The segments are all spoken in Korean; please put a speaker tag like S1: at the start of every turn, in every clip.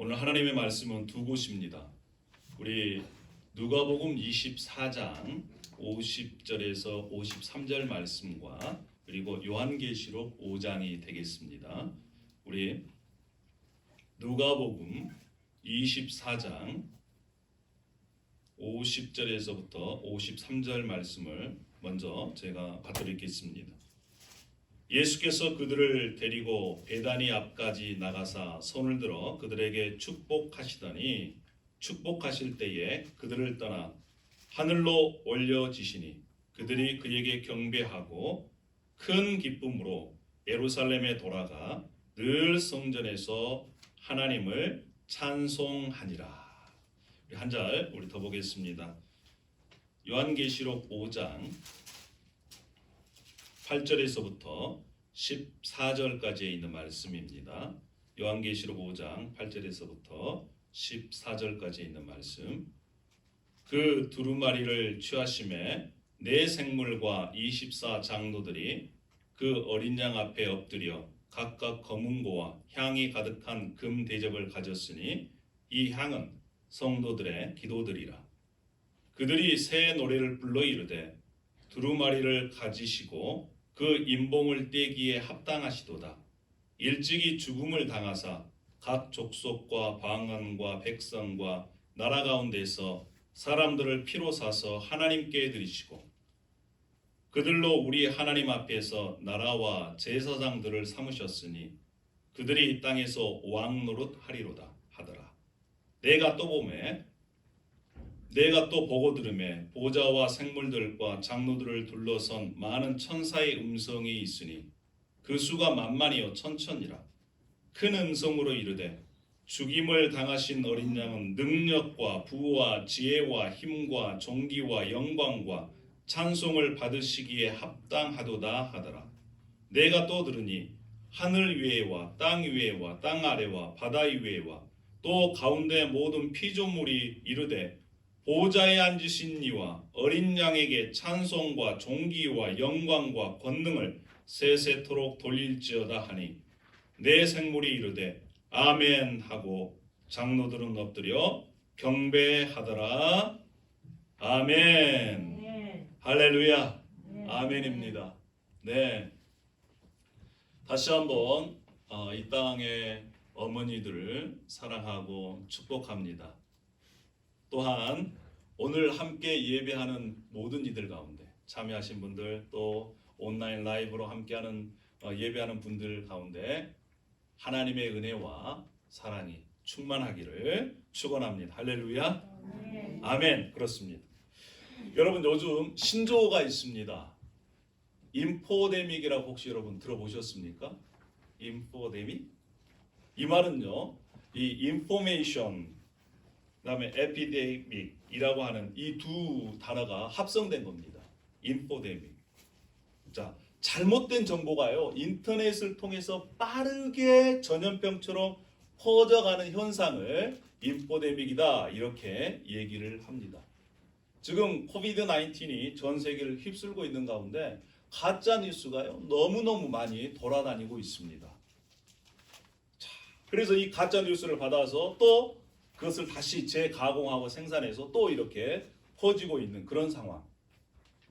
S1: 오늘 하나님의 말씀은 두 곳입니다. 우리 누가복음 24장 50절에서 53절 말씀과 그리고 요한계시록 5장이 되겠습니다. 우리 누가복음 24장 50절에서부터 53절 말씀을 먼저 제가 받드리겠습니다. 예수께서 그들을 데리고 베다니 앞까지 나가사 손을 들어 그들에게 축복하시더니 축복하실 때에 그들을 떠나 하늘로 올려지시니 그들이 그에게 경배하고 큰 기쁨으로 예루살렘에 돌아가 늘 성전에서 하나님을 찬송하니라. 한 절 우리 더 보겠습니다. 요한계시록 5장 8절에서부터 14절까지에 있는 말씀입니다. 요한계시록 5장 8절에서부터 14절까지에 있는 말씀. 그 두루마리를 취하심에 네 생물과 24 장로들이 그 어린 양 앞에 엎드려 각각 검은고와 향이 가득한 금 대접을 가졌으니 이 향은 성도들의 기도들이라. 그들이 새 노래를 불러 이르되 두루마리를 가지시고 그 인봉을 떼기에 합당하시도다. 일찍이 죽음을 당하사 각 족속과 방언과 백성과 나라 가운데서 사람들을 피로 사서 하나님께 드리시고 그들로 우리 하나님 앞에서 나라와 제사장들을 삼으셨으니 그들이 이 땅에서 왕 노릇 하리로다 하더라. 내가 또 보고 들으매 보좌와 생물들과 장로들을 둘러선 많은 천사의 음성이 있으니 그 수가 만만이요 천천이라. 큰 음성으로 이르되 죽임을 당하신 어린 양은 능력과 부와 지혜와 힘과 존귀와 영광과 찬송을 받으시기에 합당하도다 하더라. 내가 또 들으니 하늘 위에와 땅 위에와 땅 아래와 바다 위에와 또 가운데 모든 피조물이 이르되 보좌에 앉으신 이와 어린 양에게 찬송과 존귀와 영광과 권능을 세세토록 돌릴지어다 하니 네 생물이 이르되 아멘 하고 장로들은 엎드려 경배하더라. 아멘. 할렐루야. 아멘입니다. 네. 다시 한번 이 땅의 어머니들을 사랑하고 축복합니다. 또한 오늘 함께 예배하는 모든 이들 가운데 참여하신 분들 또 온라인 라이브로 함께하는 예배하는 분들 가운데 하나님의 은혜와 사랑이 충만하기를 축원합니다. 할렐루야. 아멘. 그렇습니다. 여러분 요즘 신조어가 있습니다. 인포데믹이라고 혹시 여러분 들어보셨습니까? 인포데믹? 이 말은요, 이 인포메이션 그다음에 에피데믹이라고 하는 이 두 단어가 합성된 겁니다. 인포데믹. 자, 잘못된 정보가요 인터넷을 통해서 빠르게 전염병처럼 퍼져가는 현상을 인포데믹이다 이렇게 얘기를 합니다. 지금 코비드 19이 전 세계를 휩쓸고 있는 가운데 가짜 뉴스가요 너무너무 많이 돌아다니고 있습니다. 자, 그래서 이 가짜 뉴스를 받아서 또 그것을 다시 재가공하고 생산해서 또 이렇게 퍼지고 있는 그런 상황.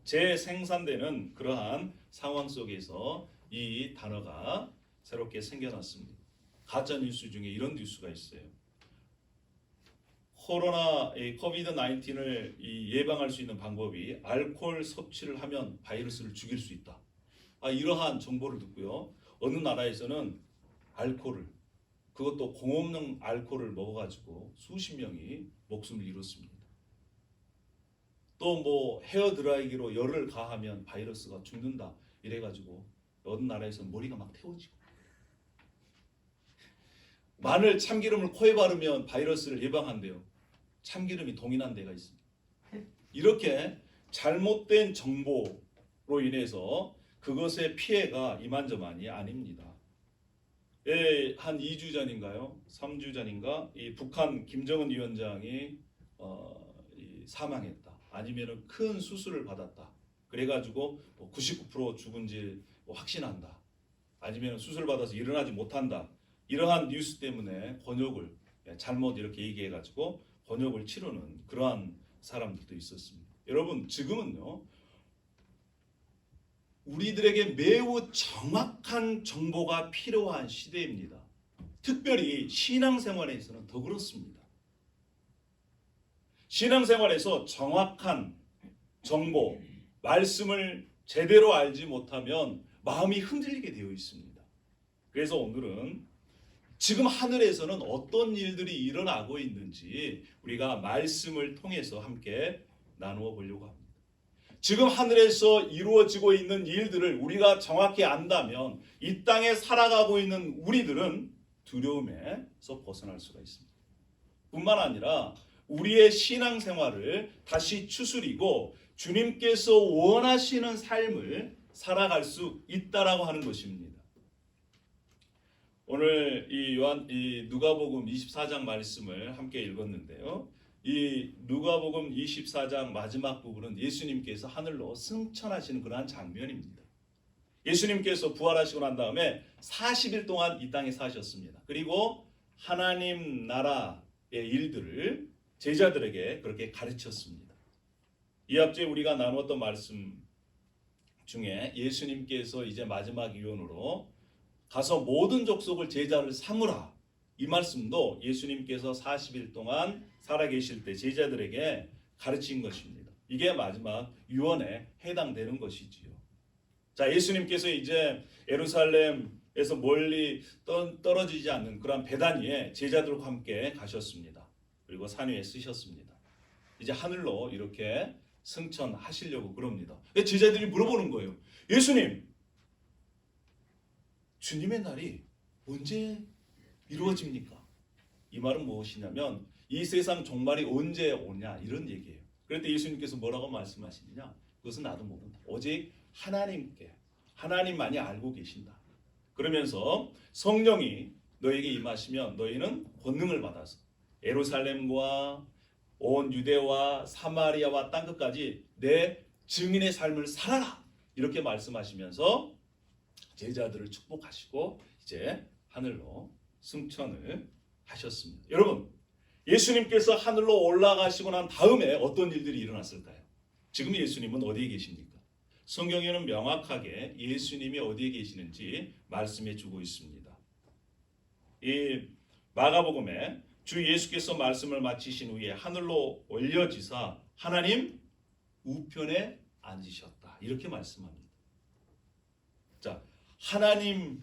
S1: 재생산되는 그러한 상황 속에서 이 단어가 새롭게 생겨났습니다. 가짜 뉴스 중에 이런 뉴스가 있어요. 코로나 코비드 19을 예방할 수 있는 방법이 알코올 섭취를 하면 바이러스를 죽일 수 있다. 이러한 정보를 듣고요. 어느 나라에서는 알코올을 그것도 공업용 알코올을 먹어가지고 수십 명이 목숨을 잃었습니다. 또 뭐 헤어드라이기로 열을 가하면 바이러스가 죽는다 이래가지고 어느 나라에서는 머리가 막 태워지고 마늘 참기름을 코에 바르면 바이러스를 예방한대요. 참기름이 동인한 데가 있습니다. 이렇게 잘못된 정보로 인해서 그것의 피해가 이만저만이 아닙니다. 한 2주 전인가요? 3주 전인가? 이 북한 김정은 위원장이 사망했다. 아니면 큰 수술을 받았다. 그래가지고 99% 죽은지 확신한다. 아니면 수술 받아서 일어나지 못한다. 이러한 뉴스 때문에 곤욕을 잘못 이렇게 얘기해가지고 번역을 치르는 그러한 사람들도 있었습니다. 여러분, 지금은요, 우리들에게 매우 정확한 정보가 필요한 시대입니다. 특별히 신앙생활에서는 더 그렇습니다. 신앙생활에서 정확한 정보, 말씀을 제대로 알지 못하면 마음이 흔들리게 되어 있습니다. 그래서 오늘은 지금 하늘에서는 어떤 일들이 일어나고 있는지 우리가 말씀을 통해서 함께 나누어 보려고 합니다. 지금 하늘에서 이루어지고 있는 일들을 우리가 정확히 안다면 이 땅에 살아가고 있는 우리들은 두려움에서 벗어날 수가 있습니다. 뿐만 아니라 우리의 신앙생활을 다시 추스리고 주님께서 원하시는 삶을 살아갈 수 있다라고 하는 것입니다. 오늘 이 누가복음 24장 말씀을 함께 읽었는데요. 이 누가복음 24장 마지막 부분은 예수님께서 하늘로 승천하시는 그러한 장면입니다. 예수님께서 부활하시고 난 다음에 40일 동안 이 땅에 사셨습니다. 그리고 하나님 나라의 일들을 제자들에게 그렇게 가르쳤습니다. 이 앞에 우리가 나누었던 말씀 중에 예수님께서 이제 마지막 유언으로 가서 모든 족속을 제자를 삼으라, 이 말씀도 예수님께서 40일 동안 살아계실 때 제자들에게 가르친 것입니다. 이게 마지막 유언에 해당되는 것이지요. 자, 예수님께서 이제 예루살렘에서 멀리 떨어지지 않는 그런 베다니에 제자들과 함께 가셨습니다. 그리고 산 위에 쓰셨습니다. 이제 하늘로 이렇게 승천하시려고 그럽니다. 제자들이 물어보는 거예요. 예수님, 주님의 날이 언제 이루어집니까? 이 말은 무엇이냐면 이 세상 종말이 언제 오냐, 이런 얘기예요. 그런데 예수님께서 뭐라고 말씀하시느냐? 그것은 나도 모른다. 오직 하나님만이 알고 계신다. 그러면서 성령이 너에게 임하시면 너희는 권능을 받아서 예루살렘과 온 유대와 사마리아와 땅끝까지 내 증인의 삶을 살아라, 이렇게 말씀하시면서 제자들을 축복하시고 이제 하늘로 승천을 하셨습니다. 여러분, 예수님께서 하늘로 올라가시고 난 다음에 어떤 일들이 일어났을까요? 지금 예수님은 어디에 계십니까? 성경에는 명확하게 예수님이 어디에 계시는지 말씀해 주고 있습니다. 이 마가복음에 주 예수께서 말씀을 마치신 후에 하늘로 올려지사 하나님 우편에 앉으셨다, 이렇게 말씀합니다. 자, 하나님의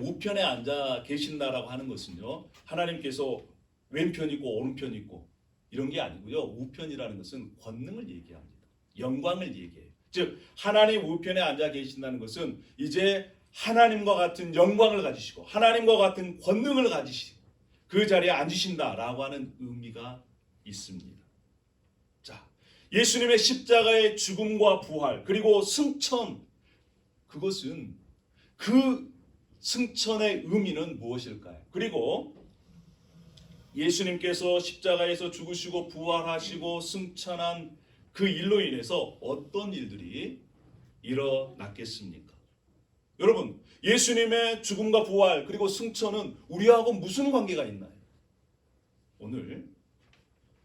S1: 우편에 앉아 계신다라고 하는 것은요, 하나님께서 왼편 있고 오른편 있고 이런 게 아니고요. 우편이라는 것은 권능을 얘기합니다. 영광을 얘기해요. 즉 하나님 우편에 앉아 계신다는 것은 이제 하나님과 같은 영광을 가지시고 하나님과 같은 권능을 가지시고 그 자리에 앉으신다라고 하는 의미가 있습니다. 자, 예수님의 십자가의 죽음과 부활 그리고 승천, 그것은 그 승천의 의미는 무엇일까요? 그리고 예수님께서 십자가에서 죽으시고 부활하시고 승천한 그 일로 인해서 어떤 일들이 일어났겠습니까? 여러분, 예수님의 죽음과 부활 그리고 승천은 우리하고 무슨 관계가 있나요? 오늘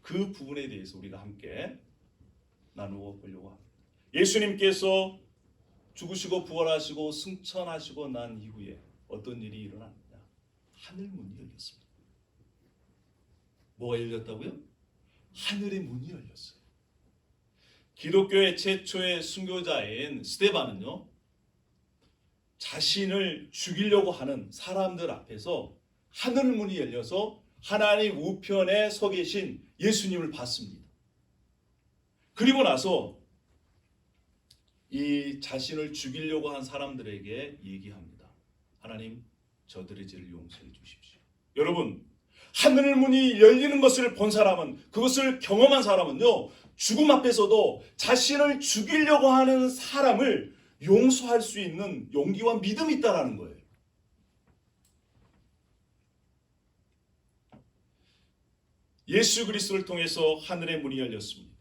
S1: 그 부분에 대해서 우리가 함께 나누어 보려고 합니다. 예수님께서 죽으시고 부활하시고 승천하시고 난 이후에 어떤 일이 일어났느냐? 하늘 문이 열렸습니다. 뭐가 열렸다고요? 하늘의 문이 열렸어요. 기독교의 최초의 순교자인 스데반은요, 자신을 죽이려고 하는 사람들 앞에서 하늘 문이 열려서 하나님 우편에 서 계신 예수님을 봤습니다. 그리고 나서 이 자신을 죽이려고 한 사람들에게 얘기합니다. 하나님, 저들의 죄를 용서해 주십시오. 여러분, 하늘 문이 열리는 것을 본 사람은, 그것을 경험한 사람은요, 죽음 앞에서도 자신을 죽이려고 하는 사람을 용서할 수 있는 용기와 믿음이 있다라는 거예요. 예수 그리스도를 통해서 하늘의 문이 열렸습니다.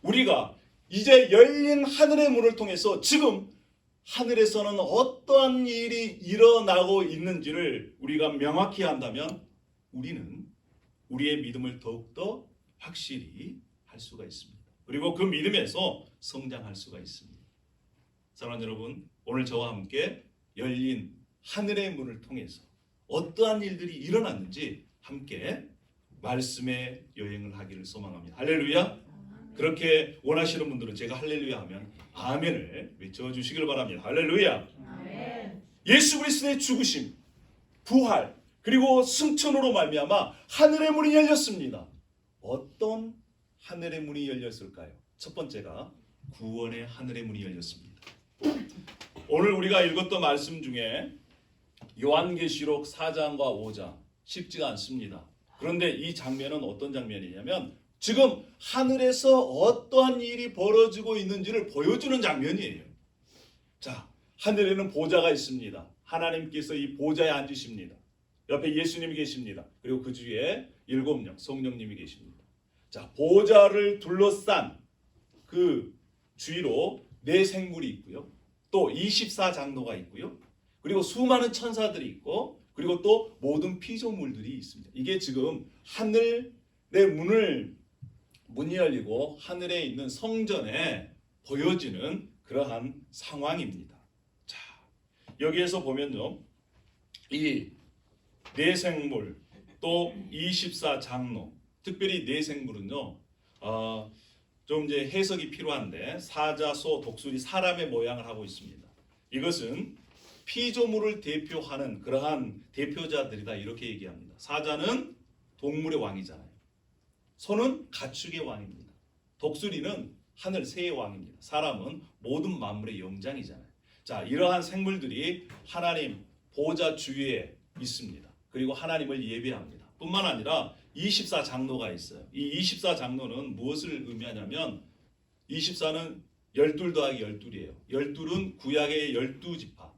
S1: 우리가 이제 열린 하늘의 문을 통해서 지금 하늘에서는 어떠한 일이 일어나고 있는지를 우리가 명확히 한다면 우리는 우리의 믿음을 더욱더 확실히 할 수가 있습니다. 그리고 그 믿음에서 성장할 수가 있습니다. 사랑하는 여러분, 오늘 저와 함께 열린 하늘의 문을 통해서 어떠한 일들이 일어났는지 함께 말씀의 여행을 하기를 소망합니다. 할렐루야. 그렇게 원하시는 분들은 제가 할렐루야 하면 아멘을 외쳐주시길 바랍니다. 할렐루야.
S2: 아멘.
S1: 예수 그리스도의 죽으심, 부활, 그리고 승천으로 말미암아 하늘의 문이 열렸습니다. 어떤 하늘의 문이 열렸을까요? 첫 번째가 구원의 하늘의 문이 열렸습니다. 오늘 우리가 읽었던 말씀 중에 요한계시록 4장과 5장 쉽지가 않습니다. 그런데 이 장면은 어떤 장면이냐면 지금 하늘에서 어떠한 일이 벌어지고 있는지를 보여주는 장면이에요. 자, 하늘에는 보좌가 있습니다. 하나님께서 이 보좌에 앉으십니다. 옆에 예수님이 계십니다. 그리고 그 주위에 7명 성령님이 계십니다. 자, 보좌를 둘러싼 그 주위로 4생물이 있고요. 또 24장로가 있고요. 그리고 수많은 천사들이 있고 그리고 또 모든 피조물들이 있습니다. 이게 지금 하늘의 문이 열리고 하늘에 있는 성전에 보여지는 그러한 상황입니다. 자, 여기에서 보면요. 이 4생물 또 24장로 특별히 4생물은요. 좀 이제 해석이 필요한데 사자, 소, 독수리, 사람의 모양을 하고 있습니다. 이것은 피조물을 대표하는 그러한 대표자들이다 이렇게 얘기합니다. 사자는 동물의 왕이잖아요. 소는 가축의 왕입니다. 독수리는 하늘 새의 왕입니다. 사람은 모든 만물의 영장이잖아요. 자, 이러한 생물들이 하나님 보좌 주위에 있습니다. 그리고 하나님을 예배합니다. 뿐만 아니라 24장로가 있어요. 이 24장로는 무엇을 의미하냐면 24는 12 더하기 12이에요. 12은 구약의 12지파.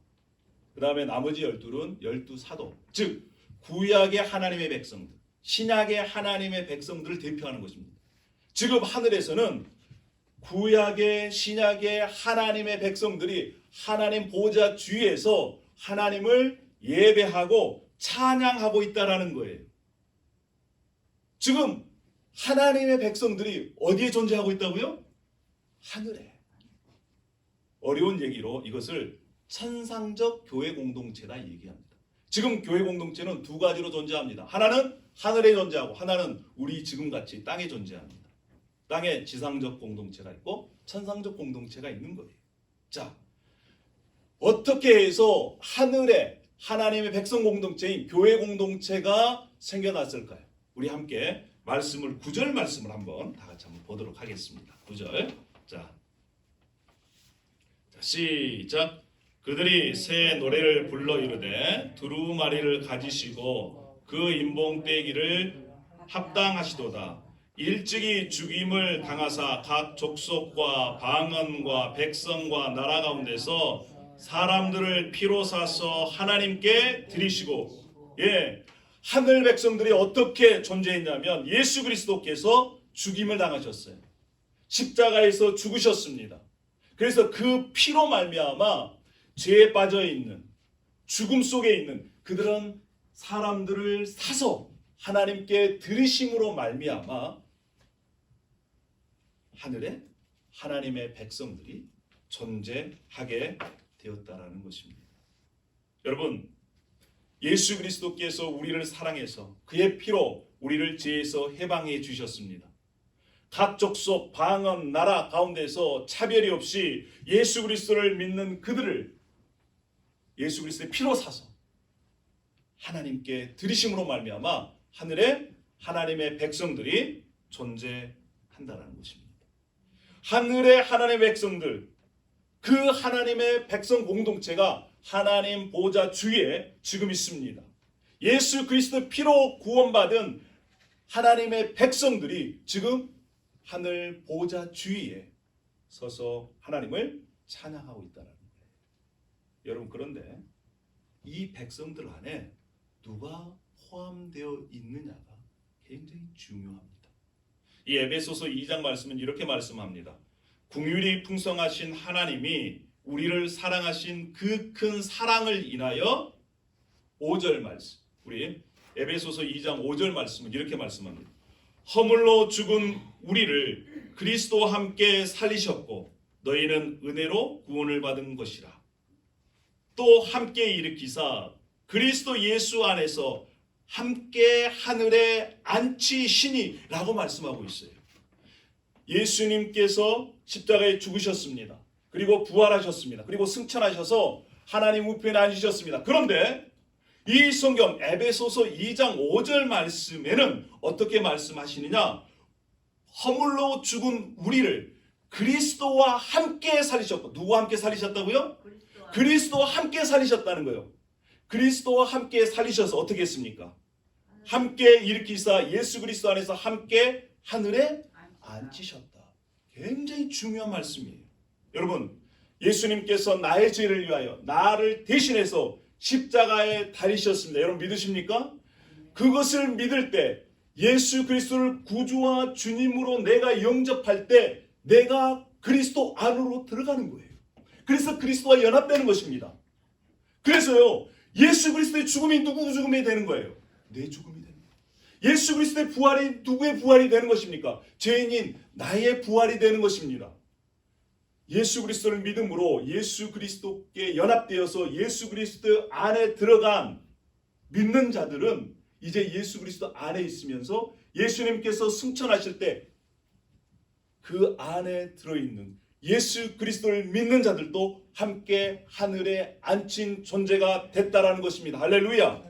S1: 그 다음에 나머지 12는 12사도. 즉 구약의 하나님의 백성들, 신약의 하나님의 백성들을 대표하는 것입니다. 지금 하늘에서는 구약의 신약의 하나님의 백성들이 하나님 보좌 주위에서 하나님을 예배하고 찬양하고 있다라는 거예요. 지금 하나님의 백성들이 어디에 존재하고 있다고요? 하늘에. 어려운 얘기로 이것을 천상적 교회 공동체다 얘기합니다. 지금 교회 공동체는 2가지로 존재합니다. 하나는 하늘에 존재하고 하나는 우리 지금같이 땅에 존재합니다. 땅에 지상적 공동체가 있고 천상적 공동체가 있는 거예요. 자, 어떻게 해서 하늘에 하나님의 백성 공동체인 교회 공동체가 생겨났을까요? 우리 함께 말씀을 9절 말씀을 한번 다 같이 한번 보도록 하겠습니다. 9절. 자, 시작. 그들이 새 노래를 불러 이르되 두루마리를 가지시고 그 인봉떼기를 합당하시도다. 일찍이 죽임을 당하사 각 족속과 방언과 백성과 나라 가운데서 사람들을 피로 사서 하나님께 드리시고, 하늘 백성들이 어떻게 존재했냐면 예수 그리스도께서 죽임을 당하셨어요. 십자가에서 죽으셨습니다. 그래서 그 피로 말미암아 죄에 빠져 있는 죽음 속에 있는 그들은 사람들을 사서 하나님께 드리심으로 말미암아 하늘에 하나님의 백성들이 존재하게 되었다라는 것입니다. 여러분, 예수 그리스도께서 우리를 사랑해서 그의 피로 우리를 죄에서 해방해 주셨습니다. 각 족속, 방언, 나라 가운데서 차별이 없이 예수 그리스도를 믿는 그들을 예수 그리스도의 피로 사서 하나님께 드리심으로 말미암아 하늘에 하나님의 백성들이 존재한다는 것입니다. 하늘의 하나님의 백성들, 그 하나님의 백성 공동체가 하나님 보좌 주위에 지금 있습니다. 예수 그리스도 피로 구원받은 하나님의 백성들이 지금 하늘 보좌 주위에 서서 하나님을 찬양하고 있다는 거예요. 여러분, 그런데 이 백성들 안에 누가 포함되어 있느냐가 굉장히 중요합니다. 이 에베소서 2장 말씀은 이렇게 말씀합니다. 긍휼이 풍성하신 하나님이 우리를 사랑하신 그 큰 사랑을 인하여 5절 말씀, 우리 에베소서 2장 5절 말씀은 이렇게 말씀합니다. 허물로 죽은 우리를 그리스도와 함께 살리셨고 너희는 은혜로 구원을 받은 것이라. 또 함께 일으키사 그리스도 예수 안에서 함께 하늘에 앉히시니 라고 말씀하고 있어요. 예수님께서 십자가에 죽으셨습니다. 그리고 부활하셨습니다. 그리고 승천하셔서 하나님 우편에 앉으셨습니다. 그런데 이 성경 에베소서 2장 5절 말씀에는 어떻게 말씀하시느냐? 허물로 죽은 우리를 그리스도와 함께 살리셨고, 누구와 함께 살리셨다고요? 그리스도와 함께 살리셨다는 거예요. 그리스도와 함께 살리셔서 어떻게 했습니까? 함께 일으키사 예수 그리스도 안에서 함께 하늘에 앉히셨다. 굉장히 중요한 말씀이에요. 여러분, 예수님께서 나의 죄를 위하여 나를 대신해서 십자가에 달리셨습니다. 여러분 믿으십니까? 그것을 믿을 때 예수 그리스도를 구주와 주님으로 내가 영접할 때 내가 그리스도 안으로 들어가는 거예요. 그래서 그리스도와 연합되는 것입니다. 그래서요, 예수 그리스도의 죽음이 누구 죽음이 되는 거예요? 내 죽음이 되는 거예요. 예수 그리스도의 부활이 누구의 부활이 되는 것입니까? 죄인인 나의 부활이 되는 것입니다. 예수 그리스도를 믿음으로 예수 그리스도께 연합되어서 예수 그리스도 안에 들어간 믿는 자들은 이제 예수 그리스도 안에 있으면서 예수님께서 승천하실 때 그 안에 들어있는 예수 그리스도를 믿는 자들도 함께 하늘에 앉힌 존재가 됐다라는 것입니다. 할렐루야.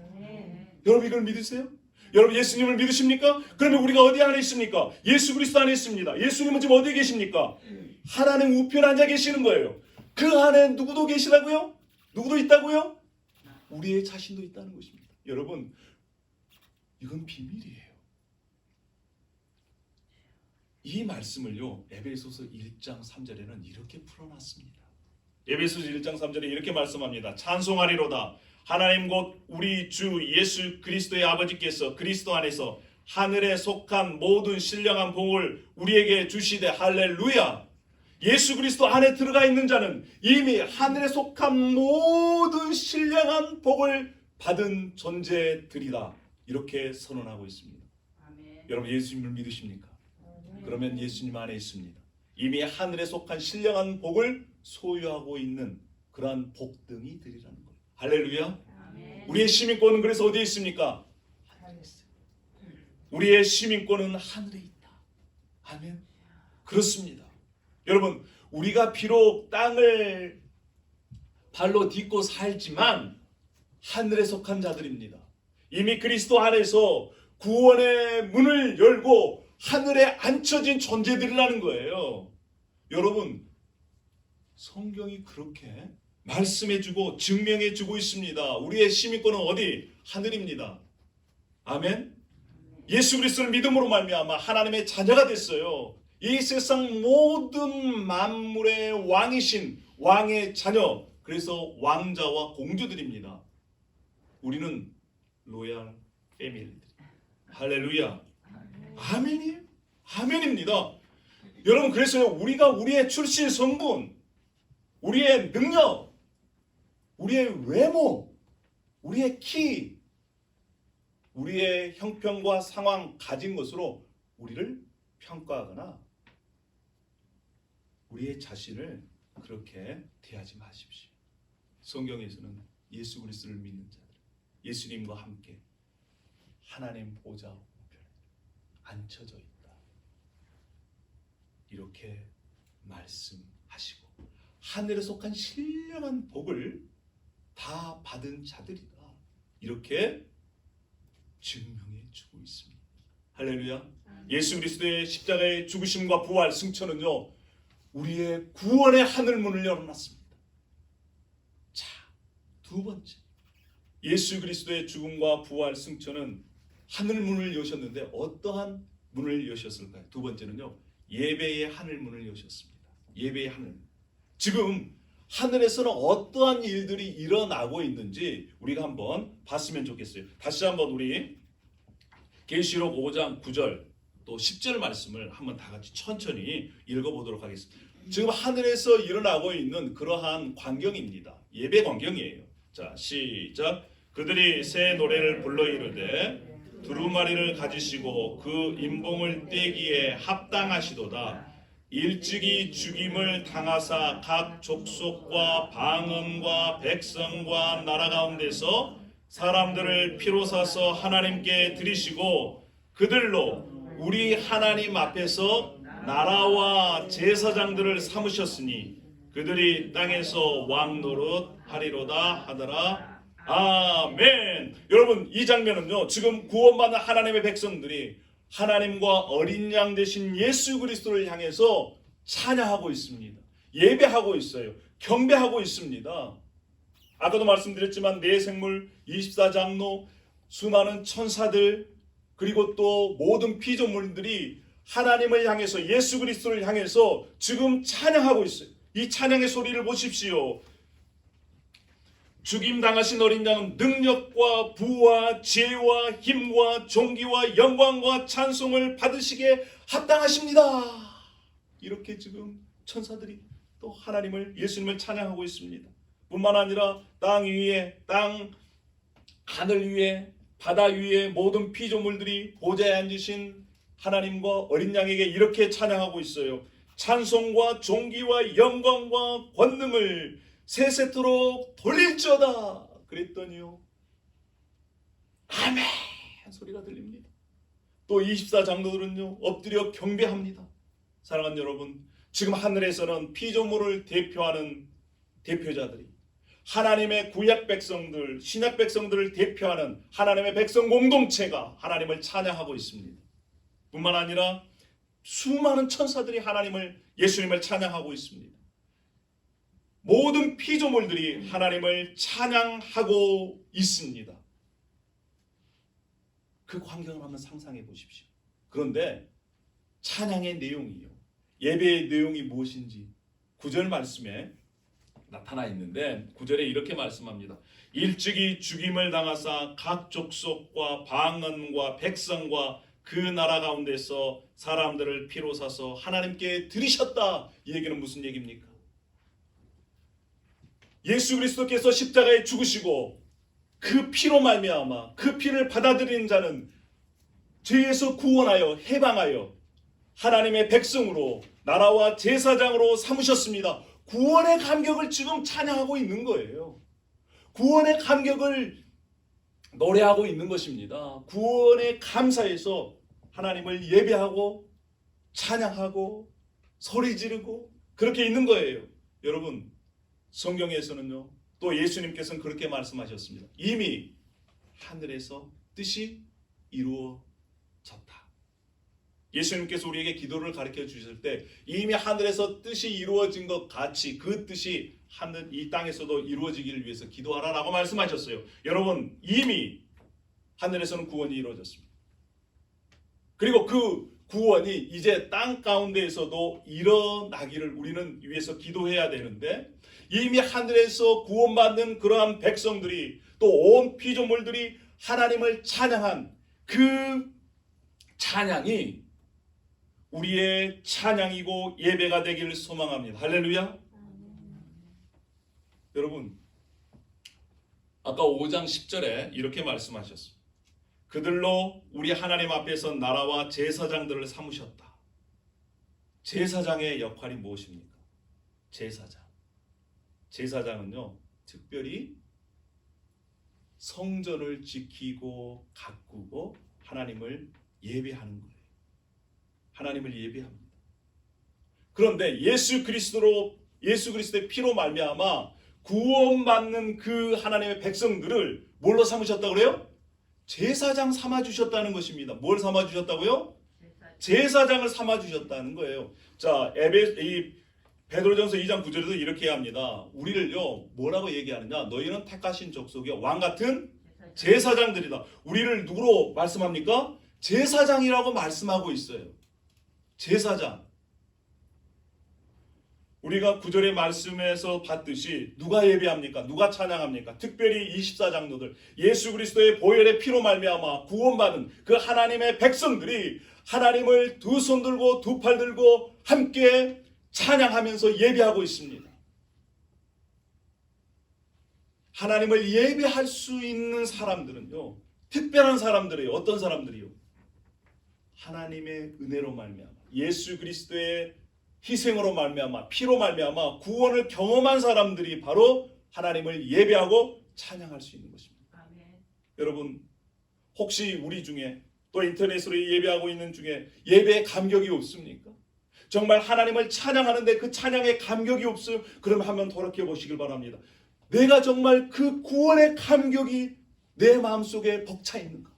S1: 여러분 이걸 믿으세요? 여러분 예수님을 믿으십니까? 그러면 우리가 어디 안에 있습니까? 예수 그리스도 안에 있습니다. 예수님은 지금 어디에 계십니까? 하나님 우편에 앉아 계시는 거예요. 그 안에 누구도 계시다고요? 누구도 있다고요? 우리의 자신도 있다는 것입니다. 여러분 이건 비밀이에요. 이 말씀을요 에베소서 1장 3절에는 이렇게 풀어놨습니다. 에베소서 1장 3절에 이렇게 말씀합니다. 찬송하리로다. 하나님 곧 우리 주 예수 그리스도의 아버지께서 그리스도 안에서 하늘에 속한 모든 신령한 복을 우리에게 주시되 할렐루야. 예수 그리스도 안에 들어가 있는 자는 이미 하늘에 속한 모든 신령한 복을 받은 존재들이다. 이렇게 선언하고 있습니다. 아멘. 여러분 예수님을 믿으십니까? 아멘. 그러면 예수님 안에 있습니다. 이미 하늘에 속한 신령한 복을 소유하고 있는 그러한 복등이 되리라는 거예요. 할렐루야. 아멘. 우리의 시민권은 그래서 어디에 있습니까? 하늘에 있어요. 우리의 시민권은 하늘에 있다. 아멘. 그렇습니다. 여러분 우리가 비록 땅을 발로 딛고 살지만 하늘에 속한 자들입니다. 이미 그리스도 안에서 구원의 문을 열고 하늘에 앉혀진 존재들이라는 거예요. 여러분 성경이 그렇게 말씀해주고 증명해주고 있습니다. 우리의 시민권은 어디? 하늘입니다. 아멘. 예수 그리스도를 믿음으로 말미암아 하나님의 자녀가 됐어요. 이 세상 모든 만물의 왕이신 왕의 자녀, 그래서 왕자와 공주들입니다. 우리는 로얄 패밀리들. 할렐루야. 아멘이에요. 아멘입니다. 여러분 그래서 우리가 우리의 출신 성분, 우리의 능력, 우리의 외모, 우리의 키, 우리의 형편과 상황 가진 것으로 우리를 평가하거나 우리의 자신을 그렇게 대하지 마십시오. 성경에서는 예수 그리스도를 믿는 자들, 예수님과 함께 하나님 보좌 우편에 앉혀져 있다. 이렇게 말씀하시고 하늘에 속한 신령한 복을 다 받은 자들이다. 이렇게 증명해 주고 있습니다. 할렐루야. 예수 그리스도의 십자가의 죽으심과 부활 승천은요 우리의 구원의 하늘문을 열어놨습니다. 자, 두 번째 예수 그리스도의 죽음과 부활 승천은 하늘문을 여셨는데 어떠한 문을 여셨을까요? 두 번째는요 예배의 하늘문을 여셨습니다. 예배의 하늘. 지금 하늘에서는 어떠한 일들이 일어나고 있는지 우리가 한번 봤으면 좋겠어요. 다시 한번 우리 계시록 5장 9절 또 10절 말씀을 한번 다 같이 천천히 읽어보도록 하겠습니다. 지금 하늘에서 일어나고 있는 그러한 광경입니다. 예배 광경이에요. 자, 시작. 그들이 새 노래를 불러 이르되 두루마리를 가지시고 그 인봉을 떼기에 합당하시도다. 일찍이 죽임을 당하사 각 족속과 방언과 백성과 나라 가운데서 사람들을 피로 사서 하나님께 드리시고 그들로 우리 하나님 앞에서 나라와 제사장들을 삼으셨으니 그들이 땅에서 왕 노릇 하리로다 하더라. 아멘. 여러분, 이 장면은요, 지금 구원받는 하나님의 백성들이 하나님과 어린 양 되신 예수 그리스도를 향해서 찬양하고 있습니다. 예배하고 있어요. 경배하고 있습니다. 아까도 말씀드렸지만 네 생물, 24장로, 수많은 천사들, 그리고 또 모든 피조물들이 하나님을 향해서, 예수 그리스도를 향해서 지금 찬양하고 있어요. 이 찬양의 소리를 보십시오. 죽임당하신 어린 양은 능력과 부와 지혜와 힘과 존귀와 영광과 찬송을 받으시기에 합당하십니다. 이렇게 지금 천사들이 또 하나님을, 예수님을 찬양하고 있습니다. 뿐만 아니라 땅 위에, 하늘 위에, 바다 위에 모든 피조물들이 보좌에 앉으신 하나님과 어린 양에게 이렇게 찬양하고 있어요. 찬송과 존귀와 영광과 권능을 세세토록 돌릴지어다. 그랬더니요, 아멘 소리가 들립니다. 또 24장로들은요 엎드려 경배합니다. 사랑하는 여러분, 지금 하늘에서는 피조물을 대표하는 대표자들이, 하나님의 구약 백성들, 신약 백성들을 대표하는 하나님의 백성 공동체가 하나님을 찬양하고 있습니다. 뿐만 아니라 수많은 천사들이 하나님을, 예수님을 찬양하고 있습니다. 모든 피조물들이 하나님을 찬양하고 있습니다. 그 광경을 한번 상상해 보십시오. 그런데 찬양의 내용이요, 예배의 내용이 무엇인지 9절 말씀에 나타나 있는데, 9절에 이렇게 말씀합니다. 일찍이 죽임을 당하사 각 족속과 방언과 백성과 그 나라 가운데서 사람들을 피로 사서 하나님께 드리셨다. 이 얘기는 무슨 얘기입니까? 예수 그리스도께서 십자가에 죽으시고 그 피로 말미암아 그 피를 받아들이는 자는 죄에서 구원하여 해방하여 하나님의 백성으로, 나라와 제사장으로 삼으셨습니다. 구원의 감격을 지금 찬양하고 있는 거예요. 구원의 감격을 노래하고 있는 것입니다. 구원의 감사에서 하나님을 예배하고 찬양하고 소리 지르고 그렇게 있는 거예요. 여러분, 성경에서는요, 또 예수님께서는 그렇게 말씀하셨습니다. 이미 하늘에서 뜻이 이루어졌다. 예수님께서 우리에게 기도를 가르쳐 주실 때 이미 하늘에서 뜻이 이루어진 것 같이 그 뜻이 하늘, 이 땅에서도 이루어지기를 위해서 기도하라라고 말씀하셨어요. 여러분, 이미 하늘에서는 구원이 이루어졌습니다. 그리고 그 구원이 이제 땅 가운데에서도 일어나기를 우리는 위해서 기도해야 되는데, 이미 하늘에서 구원받는 그러한 백성들이, 또 온 피조물들이 하나님을 찬양한 그 찬양이 우리의 찬양이고 예배가 되기를 소망합니다. 할렐루야. 여러분, 아까 5장 10절에 이렇게 말씀하셨습니다. 그들로 우리 하나님 앞에서 나라와 제사장들을 삼으셨다. 제사장의 역할이 무엇입니까? 제사장은요, 특별히 성전을 지키고 가꾸고 하나님을 예배하는 거예요. 하나님을 예배합니다. 그런데 예수 그리스도의 피로 말미암아 구원받는 그 하나님의 백성들을 뭘로 삼으셨다고 그래요? 제사장 삼아주셨다는 것입니다. 뭘 삼아주셨다고요? 제사장을 삼아주셨다는 거예요. 자, 베드로전서 2장 9절에도 이렇게 합니다. 우리를요, 뭐라고 얘기하느냐? 너희는 택하신 족속이요, 왕같은 제사장들이다. 우리를 누구로 말씀합니까? 제사장이라고 말씀하고 있어요. 제사장. 우리가 9절의 말씀에서 봤듯이 누가 예배합니까? 누가 찬양합니까? 특별히 24장로들, 예수 그리스도의 보혈의 피로 말미암아 구원받은 그 하나님의 백성들이 하나님을 두 손 들고 두 팔 들고 함께 찬양하면서 예배하고 있습니다. 하나님을 예배할 수 있는 사람들은요, 특별한 사람들이에요. 어떤 사람들이요? 하나님의 은혜로 말미암아 예수 그리스도의 희생으로 말미암아 피로 말미암아 구원을 경험한 사람들이 바로 하나님을 예배하고 찬양할 수 있는 것입니다.
S2: 아멘.
S1: 여러분 혹시 우리 중에 또 인터넷으로 예배하고 있는 중에 예배에 감격이 없습니까? 정말 하나님을 찬양하는데 그 찬양에 감격이 없음 그럼 한번 돌이켜 보시길 바랍니다. 내가 정말 그 구원의 감격이 내 마음속에 벅차 있는가?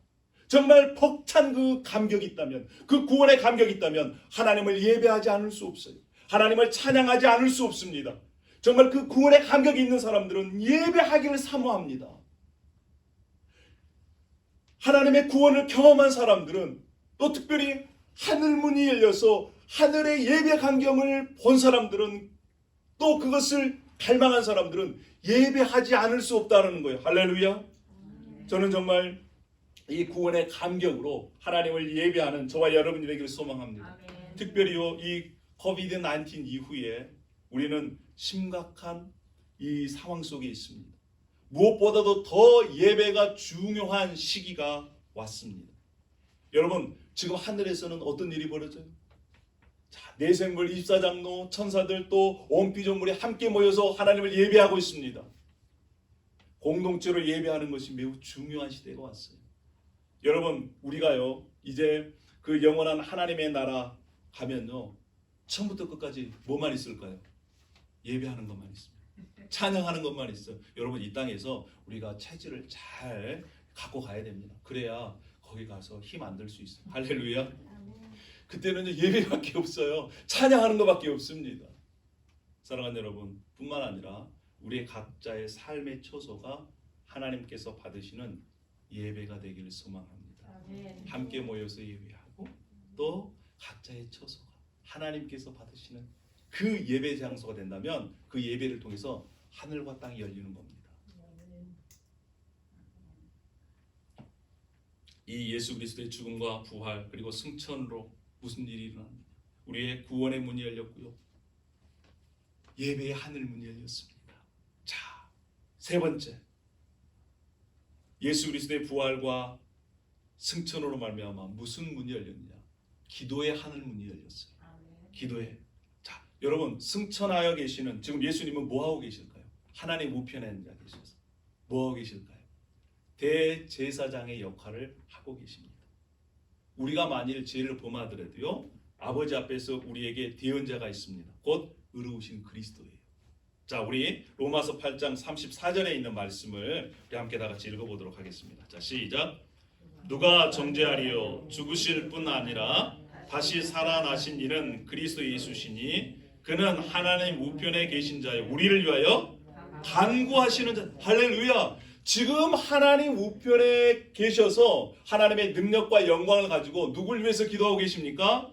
S1: 정말 벅찬 그 감격이 있다면 그 구원의 감격이 있다면 하나님을 예배하지 않을 수 없어요. 하나님을 찬양하지 않을 수 없습니다. 정말 그 구원의 감격이 있는 사람들은 예배하기를 사모합니다. 하나님의 구원을 경험한 사람들은 또 특별히 하늘 문이 열려서 하늘의 예배 광경을 본 사람들은 또 그것을 갈망한 사람들은 예배하지 않을 수 없다는 거예요. 할렐루야. 저는 정말 이 구원의 감격으로 하나님을 예배하는 저와 여러분이 되기를 소망합니다.
S2: 아멘.
S1: 특별히요 이 코비드-19 이후에 우리는 심각한 이 상황 속에 있습니다. 무엇보다도 더 예배가 중요한 시기가 왔습니다. 여러분 지금 하늘에서는 어떤 일이 벌어져요? 자, 내생물 24장로 천사들 또 온 피조물이 함께 모여서 하나님을 예배하고 있습니다. 공동체로 예배하는 것이 매우 중요한 시대가 왔어요. 여러분 우리가요 이제 그 영원한 하나님의 나라 가면요 처음부터 끝까지 뭐만 있을까요? 예배하는 것만 있습니다. 찬양하는 것만 있어요. 여러분 이 땅에서 우리가 체질을 잘 갖고 가야 됩니다. 그래야 거기 가서 힘 안 들 수 있어요. 할렐루야. 그때는 예배밖에 없어요. 찬양하는 것밖에 없습니다. 사랑하는 여러분 뿐만 아니라 우리의 각자의 삶의 처소가 하나님께서 받으시는 예배가 되기를 소망합니다.
S2: 아멘.
S1: 함께 모여서 예배하고 또 각자의 처소가 하나님께서 받으시는 그 예배 장소가 된다면 그 예배를 통해서 하늘과 땅이 열리는 겁니다. 이 예수 그리스도의 죽음과 부활 그리고 승천으로 무슨 일이 일어납니다. 우리의 구원의 문이 열렸고요. 예배의 하늘 문이 열렸습니다. 자, 세 번째. 예수 그리스도의 부활과 승천으로 말미암아 무슨 문이 열렸냐? 기도의 하늘 문이 열렸어요. 기도의. 자, 여러분 승천하여 계시는 지금 예수님은 뭐 하고 계실까요? 하나님 우편에 앉아 계셔서 뭐 하고 계실까요? 대제사장의 역할을 하고 계십니다. 우리가 만일 죄를 범하더라도요 아버지 앞에서 우리에게 대언자가 있습니다. 곧 의로우신 그리스도예요. 자, 우리 로마서 8장 34절에 있는 말씀을 우리 함께 다 같이 읽어보도록 하겠습니다. 자, 시작. 누가 정죄하리요? 죽으실 뿐 아니라 다시 살아나신 이는 그리스도 예수시니 그는 하나님 우편에 계신 자요 우리를 위하여 간구하시는 자. 할렐루야. 지금 하나님 우편에 계셔서 하나님의 능력과 영광을 가지고 누굴 위해서 기도하고 계십니까?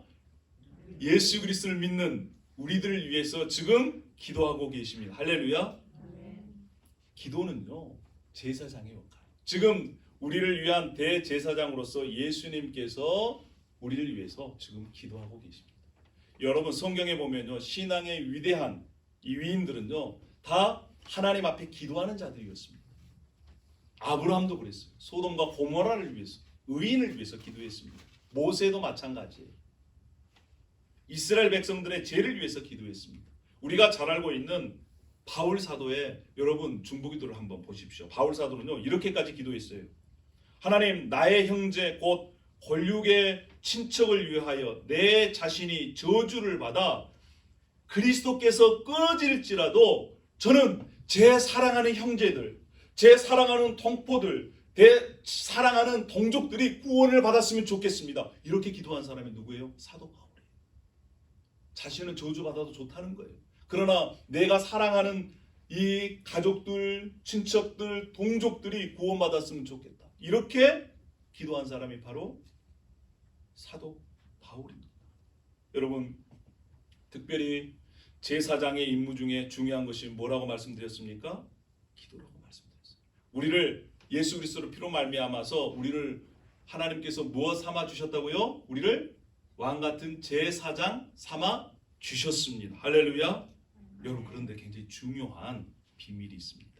S1: 예수 그리스도를 믿는 우리들을 위해서 지금 기도하고 계십니다. 할렐루야. 기도는요 제사장의 역할. 지금 우리를 위한 대제사장으로서 예수님께서 우리를 위해서 지금 기도하고 계십니다. 여러분 성경에 보면요 신앙의 위대한 이 위인들은요 다 하나님 앞에 기도하는 자들이었습니다. 아브라함도 그랬어요. 소돔과 고모라를 위해서 의인을 위해서 기도했습니다. 모세도 마찬가지예요. 이스라엘 백성들의 죄를 위해서 기도했습니다. 우리가 잘 알고 있는 바울 사도의 여러분 중보기도를 한번 보십시오. 바울 사도는요 이렇게까지 기도했어요. 하나님 나의 형제 곧 권력의 친척을 위하여 내 자신이 저주를 받아 그리스도께서 끊어질지라도 저는 제 사랑하는 형제들 제 사랑하는 동포들 제 사랑하는 동족들이 구원을 받았으면 좋겠습니다. 이렇게 기도한 사람이 누구예요? 사도 바울이에요. 자신은 저주받아도 좋다는 거예요. 그러나 내가 사랑하는 이 가족들, 친척들, 동족들이 구원받았으면 좋겠다. 이렇게 기도한 사람이 바로 사도 바울입니다. 여러분 특별히 제사장의 임무 중에 중요한 것이 뭐라고 말씀드렸습니까? 기도라고 말씀드렸어요. 우리를 예수 그리스도로 피로 말미암아서 우리를 하나님께서 무엇 삼아 주셨다고요? 우리를 왕 같은 제사장 삼아 주셨습니다. 할렐루야. 여러분 그런데 굉장히 중요한 비밀이 있습니다.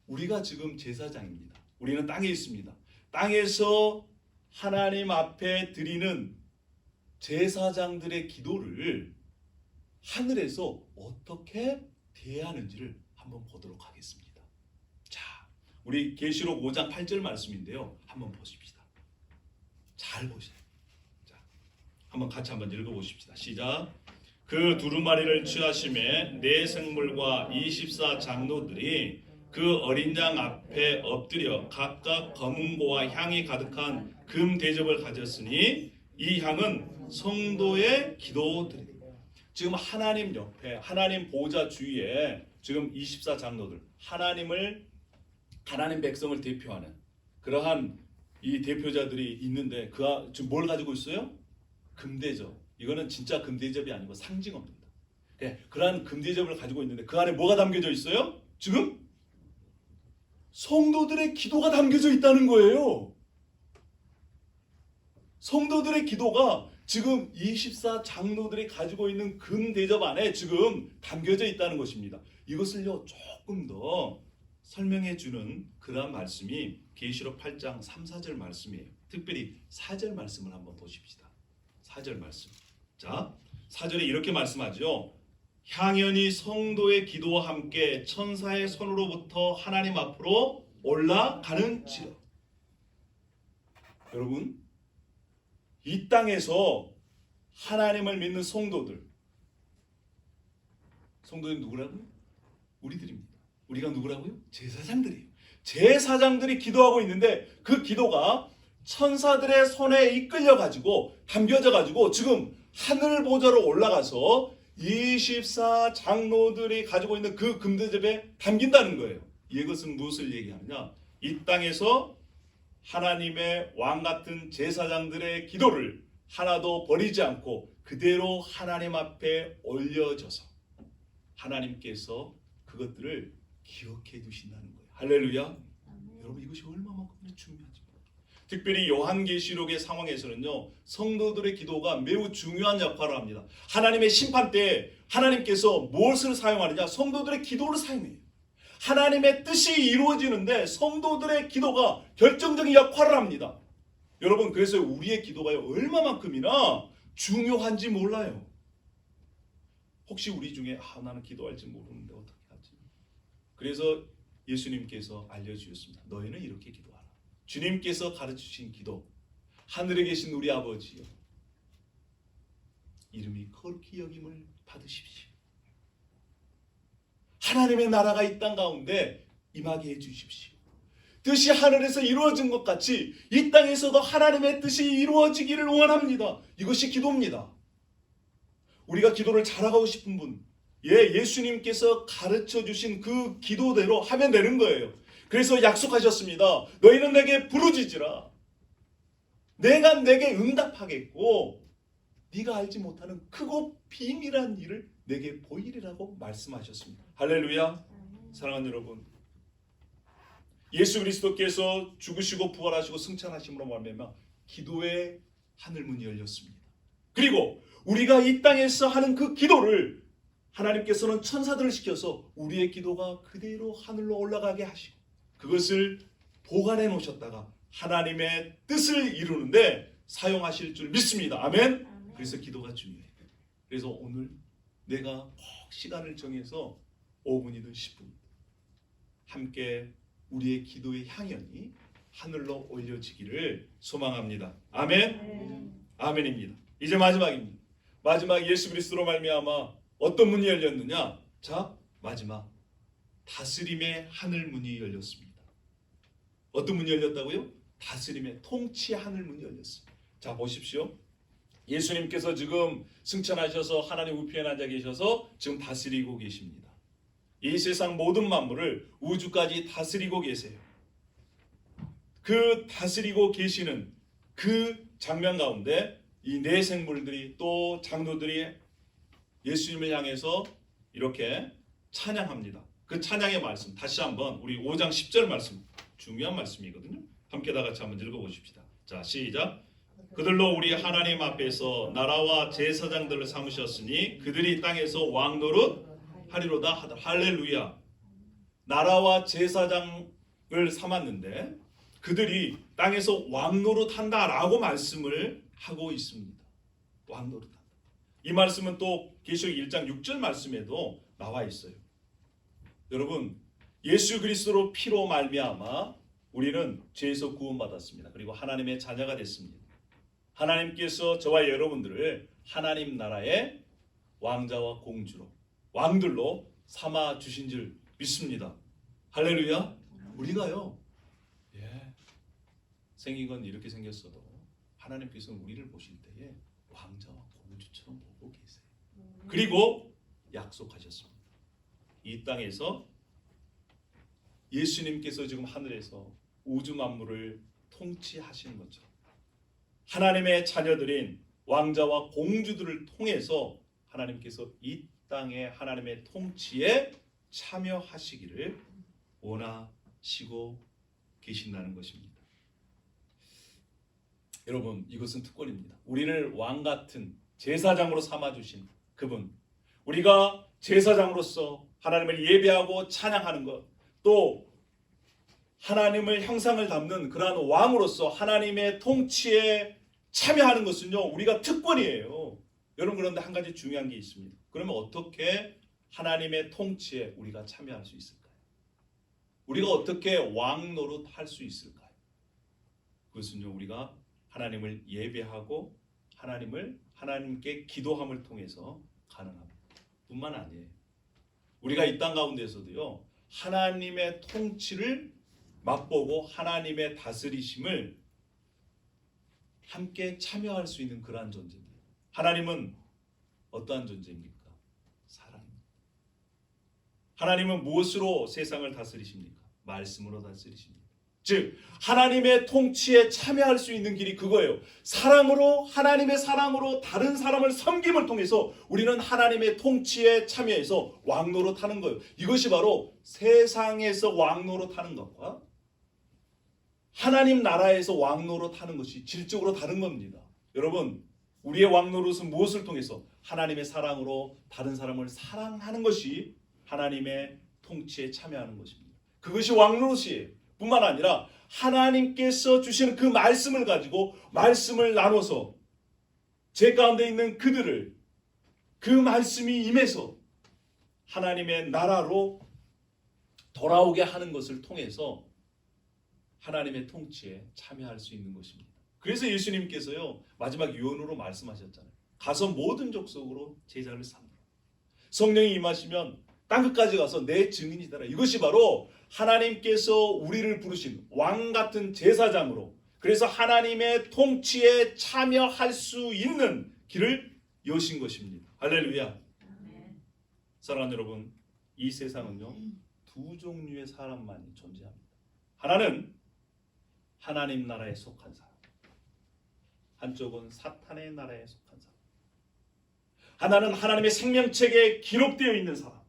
S1: 우리가 지금 제사장입니다. 우리는 땅에 있습니다. 땅에서 하나님 앞에 드리는 제사장들의 기도를 하늘에서 어떻게 대하는지를 한번 보도록 하겠습니다. 자, 우리 계시록 5장 8절 말씀인데요. 한번 보십시다. 잘 보세요. 자, 한번 같이 한번 읽어보십시다. 시작. 그 두루마리를 취하심에 네 생물과 24 장로들이 그 어린 양 앞에 엎드려 각각 검은고와 향이 가득한 금 대접을 가졌으니 이 향은 성도의 기도들이다. 지금 하나님 옆에, 하나님 보좌 주위에 지금 24 장로들, 하나님 백성을 대표하는 그러한 이 대표자들이 있는데 지금 뭘 가지고 있어요? 금대접. 이거는 진짜 금대접이 아니고 상징어입니다. 그러한 금대접을 가지고 있는데 그 안에 뭐가 담겨져 있어요? 지금 성도들의 기도가 담겨져 있다는 거예요. 성도들의 기도가 지금 24 장로들이 가지고 있는 금대접 안에 지금 담겨져 있다는 것입니다. 이것을요 조금 더 설명해 주는 그런 말씀이 계시록 8장 3, 4절 말씀이에요. 특별히 4절 말씀을 한번 보십시다. 4절 말씀. 자, 4절에 이렇게 말씀하죠. 향연이 성도의 기도와 함께 천사의 손으로부터 하나님 앞으로 올라가는지라. 여러분, 이 땅에서 하나님을 믿는 성도들이 누구라고요? 우리들입니다. 우리가 누구라고요? 제사장들이에요. 제사장들이 기도하고 있는데 그 기도가 천사들의 손에 이끌려 가지고 담겨져 가지고 지금 하늘 보좌로 올라가서 24 장로들이 가지고 있는 그 금대접에 담긴다는 거예요. 이것은 무엇을 얘기하느냐? 이 땅에서 하나님의 왕 같은 제사장들의 기도를 하나도 버리지 않고 그대로 하나님 앞에 올려져서 하나님께서 그것들을 기억해 두신다는 거예요. 할렐루야. 여러분, 이것이 얼마만큼 중요한지. 특별히 요한계시록의 상황에서는요, 성도들의 기도가 매우 중요한 역할을 합니다. 하나님의 심판 때 하나님께서 무엇을 사용하느냐? 성도들의 기도를 사용해요. 하나님의 뜻이 이루어지는데 성도들의 기도가 결정적인 역할을 합니다. 여러분, 그래서 우리의 기도가 얼마만큼이나 중요한지 몰라요. 혹시 우리 중에 나는 기도할지 모르는데 어떻게 하지? 그래서 예수님께서 알려주셨습니다. 너희는 이렇게 기도하라. 주님께서 가르치신 기도. 하늘에 계신 우리 아버지여, 이름이 거룩히 여김을 받으십시오. 하나님의 나라가 이 땅 가운데 임하게 해주십시오. 뜻이 하늘에서 이루어진 것 같이 이 땅에서도 하나님의 뜻이 이루어지기를 원합니다. 이것이 기도입니다. 우리가 기도를 잘하고 싶은 분, 예수님께서 가르쳐 주신 그 기도대로 하면 되는 거예요. 그래서 약속하셨습니다. 너희는 내게 부르짖으라. 내가 내게 응답하겠고 네가 알지 못하는 크고 비밀한 일을 내게 보이리라고 말씀하셨습니다. 할렐루야. 사랑하는 여러분, 예수 그리스도께서 죽으시고 부활하시고 승천하심으로 말미암아 기도의 하늘문이 열렸습니다. 그리고 우리가 이 땅에서 하는 그 기도를 하나님께서는 천사들을 시켜서 우리의 기도가 그대로 하늘로 올라가게 하시고 그것을 보관해 놓으셨다가 하나님의 뜻을 이루는데 사용하실 줄 믿습니다. 아멘. 그래서 기도가 중요해요. 그래서 오늘 내가 꼭 시간을 정해서 5분이든 10분 함께 우리의 기도의 향연이 하늘로 올려지기를 소망합니다. 아멘. 아멘입니다. 이제 마지막입니다. 마지막 예수 그리스도로 말미암아 어떤 문이 열렸느냐? 자, 마지막 다스림의 하늘 문이 열렸습니다. 어떤 문이 열렸다고요? 다스림의 통치 하늘 문이 열렸습니다. 자, 보십시오. 예수님께서 지금 승천하셔서 하나님 우편에 앉아 계셔서 지금 다스리고 계십니다. 이 세상 모든 만물을 우주까지 다스리고 계세요. 그 다스리고 계시는 그 장면 가운데 이 네 생물들이 또 장로들이 예수님을 향해서 이렇게 찬양합니다. 그 찬양의 말씀 다시 한번 우리 5장 10절 말씀, 중요한 말씀이거든요. 함께 다 같이 한번 읽어보십시다. 자, 시작. 그들로 우리 하나님 앞에서 나라와 제사장들을 삼으셨으니 그들이 땅에서 왕노릇 하리로다 하다. 할렐루야. 나라와 제사장을 삼았는데 그들이 땅에서 왕노릇한다라고 말씀을 하고 있습니다. 왕노릇한다. 이 말씀은 또 계시록 1장 6절 말씀에도 나와 있어요. 여러분, 예수 그리스도로 피로 말미암아 우리는 죄에서 구원받았습니다. 그리고 하나님의 자녀가 됐습니다. 하나님께서 저와 여러분들을 하나님 나라의 왕자와 공주로, 왕들로 삼아 주신 줄 믿습니다. 할렐루야. 우리가요, 생긴 건 이렇게 생겼어도 하나님께서는 우리를 보실 때에 왕자와 공주처럼 보고 계세요. 그리고 약속하셨습니다. 이 땅에서 예수님께서 지금 하늘에서 우주 만물을 통치하시는 것처럼 하나님의 자녀들인 왕자와 공주들을 통해서 하나님께서 이 땅에 하나님의 통치에 참여하시기를 원하시고 계신다는 것입니다. 여러분, 이것은 특권입니다. 우리를 왕 같은 제사장으로 삼아주신 그분, 우리가 제사장으로서 하나님을 예배하고 찬양하는 것, 또 하나님을 형상을 담는 그러한 왕으로서 하나님의 통치에 참여하는 것은요, 우리가 특권이에요. 여러분, 그런데 한 가지 중요한 게 있습니다. 그러면 어떻게 하나님의 통치에 우리가 참여할 수 있을까요? 우리가 어떻게 왕 노릇 할 수 있을까요? 그것은요, 우리가 하나님을 예배하고 하나님께 기도함을 통해서 가능합니다. 뿐만 아니에요. 우리가 이 땅 가운데서도요, 하나님의 통치를 맛보고 하나님의 다스리심을 함께 참여할 수 있는 그러한 존재입니다. 하나님은 어떠한 존재입니까? 사랑입니다. 하나님은 무엇으로 세상을 다스리십니까? 말씀으로 다스리십니다. 즉 하나님의 통치에 참여할 수 있는 길이 그거예요. 사랑으로, 하나님의 사랑으로 다른 사람을 섬김을 통해서 우리는 하나님의 통치에 참여해서 왕노릇하는 거예요. 이것이 바로 세상에서 왕노릇하는 것과 하나님 나라에서 왕노릇하는 것이 질적으로 다른 겁니다. 여러분, 우리의 왕노릇은 무엇을 통해서? 하나님의 사랑으로 다른 사람을 사랑하는 것이 하나님의 통치에 참여하는 것입니다. 그것이 왕노릇이에요. 뿐만 아니라 하나님께서 주시는 그 말씀을 가지고 말씀을 나눠서 제 가운데 있는 그들을 그 말씀이 임해서 하나님의 나라로 돌아오게 하는 것을 통해서 하나님의 통치에 참여할 수 있는 것입니다. 그래서 예수님께서요, 마지막 유언으로 말씀하셨잖아요. 가서 모든 족속으로 제자를 삼으라. 성령이 임하시면 땅끝까지 가서 내 증인이 되라. 이것이 바로 하나님께서 우리를 부르신 왕 같은 제사장으로, 그래서 하나님의 통치에 참여할 수 있는 길을 여신 것입니다. 할렐루야. 사랑하는 여러분, 이 세상은요, 두 종류의 사람만이 존재합니다. 하나는 하나님 나라에 속한 사람, 한쪽은 사탄의 나라에 속한 사람. 하나는 하나님의 생명책에 기록되어 있는 사람,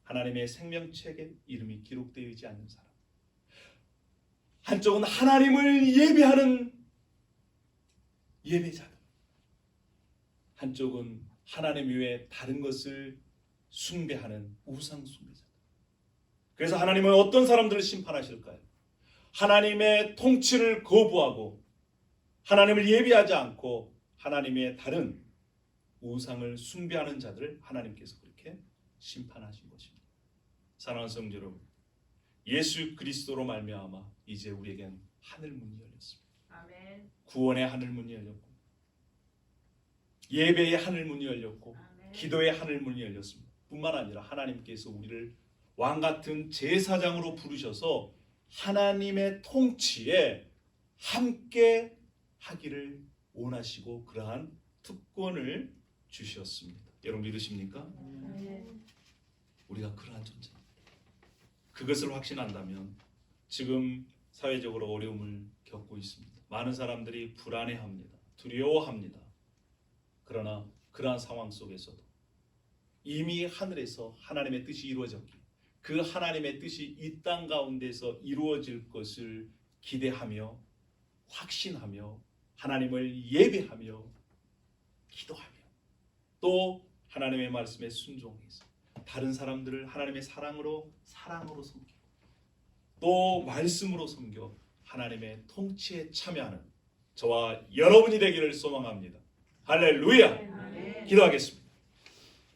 S1: 하나님의 생명책에 이름이 기록되어 있지 않는 사람. 한쪽은 하나님을 예배하는 예배자들, 한쪽은 하나님 외에 다른 것을 숭배하는 우상 숭배자들. 그래서 하나님은 어떤 사람들을 심판하실까요? 하나님의 통치를 거부하고 하나님을 예배하지 않고 하나님의 다른 우상을 숭배하는 자들을 하나님께서 그렇게 심판하신 것입니다. 사랑하는 성도 여러분, 예수 그리스도로 말미암아 이제 우리에겐 하늘 문이 열렸습니다.
S2: 아멘.
S1: 구원의 하늘 문이 열렸고, 예배의 하늘 문이 열렸고,
S2: 아멘.
S1: 기도의 하늘 문이 열렸습니다. 뿐만 아니라 하나님께서 우리를 왕 같은 제사장으로 부르셔서 하나님의 통치에 함께 하기를 원하시고 그러한 특권을 주셨습니다. 여러분 믿으십니까?
S2: 아멘.
S1: 우리가 그러한 존재입니다. 그것을 확신한다면 지금 사회적으로 어려움을 겪고 있습니다. 많은 사람들이 불안해합니다. 두려워합니다. 그러나 그러한 상황 속에서도 이미 하늘에서 하나님의 뜻이 이루어졌기에 그 하나님의 뜻이 이 땅 가운데서 이루어질 것을 기대하며 확신하며 하나님을 예배하며 기도하며 또 하나님의 말씀에 순종해서 다른 사람들을 하나님의 사랑으로 섬기고 또 말씀으로 섬겨 하나님의 통치에 참여하는 저와 여러분이 되기를 소망합니다. 할렐루야. 기도하겠습니다.